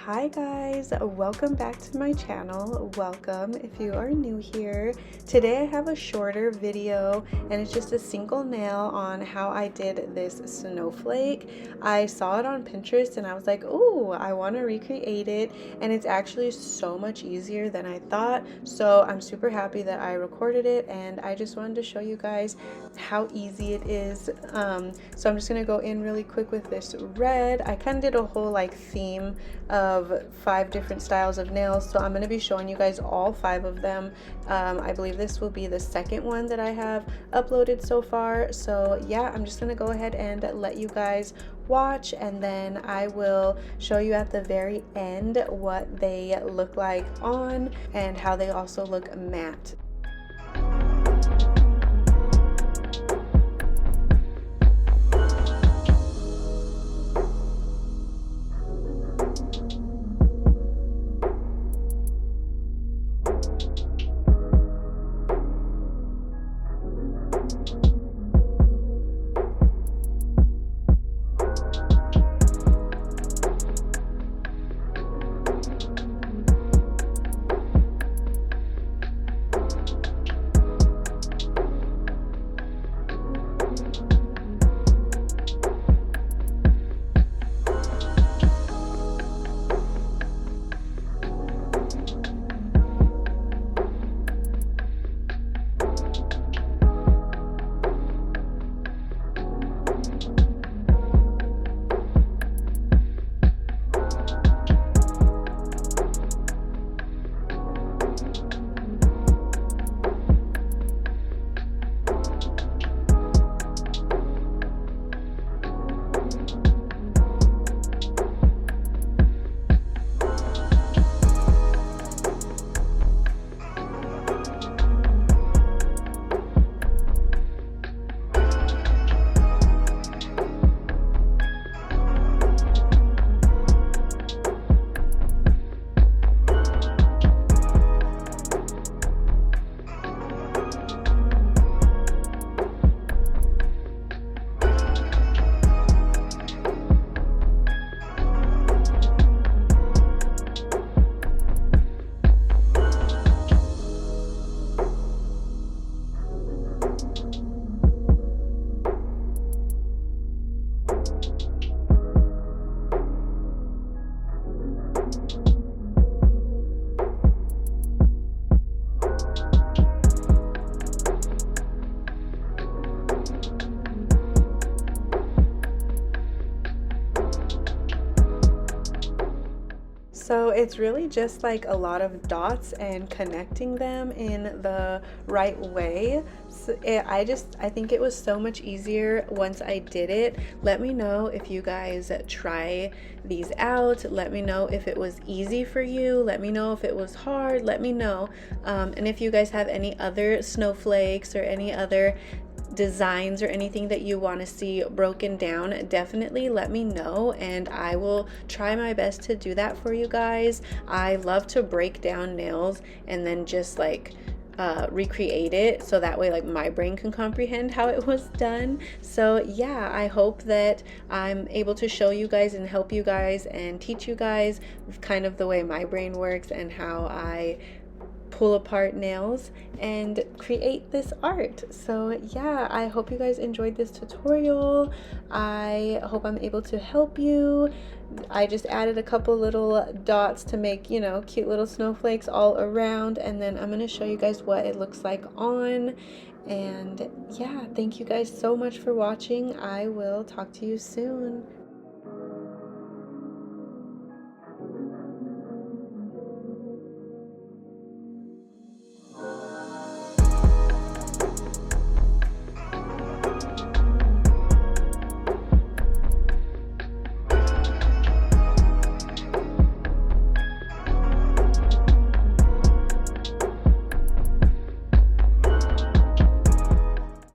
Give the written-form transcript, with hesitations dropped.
Hi guys, welcome back to my channel. Welcome if you are new here. Today I have a shorter video and it's just a single nail on how I did this snowflake. I saw it on Pinterest and I was like, oh, I want to recreate it, and it's actually so much easier than I thought. So I'm super happy that I recorded it, and I just wanted to show you guys how easy it is. So I'm just gonna go in really quick with this red. I kind of did a whole like theme of 5 different styles of nails, so I'm going to be showing you guys all 5 of them. I believe this will be the second one that I have uploaded so far. So yeah, I'm just going to go ahead and let you guys watch, and then I will show you at the very end what they look like on and how they also look matte. So it's really just like a lot of dots and connecting them in the right way. So I think it was so much easier once I did it. Let me know if you guys try these out. Let me know if it was easy for you. Let me know if it was hard. Let me know. And if you guys have any other snowflakes or any other designs or anything that you want to see broken down, definitely let me know and I will try my best to do that for you guys. I love to break down nails and then just like recreate it, so that way like my brain can comprehend how it was done. So yeah, I hope that I'm able to show you guys and help you guys and teach you guys kind of the way my brain works and how I pull apart nails and create this art. So yeah, I hope you guys enjoyed this tutorial. I hope I'm able to help you. I just added a couple little dots to make, you know, cute little snowflakes all around, and then I'm going to show you guys what it looks like on. And yeah, thank you guys so much for watching. I will talk to you soon.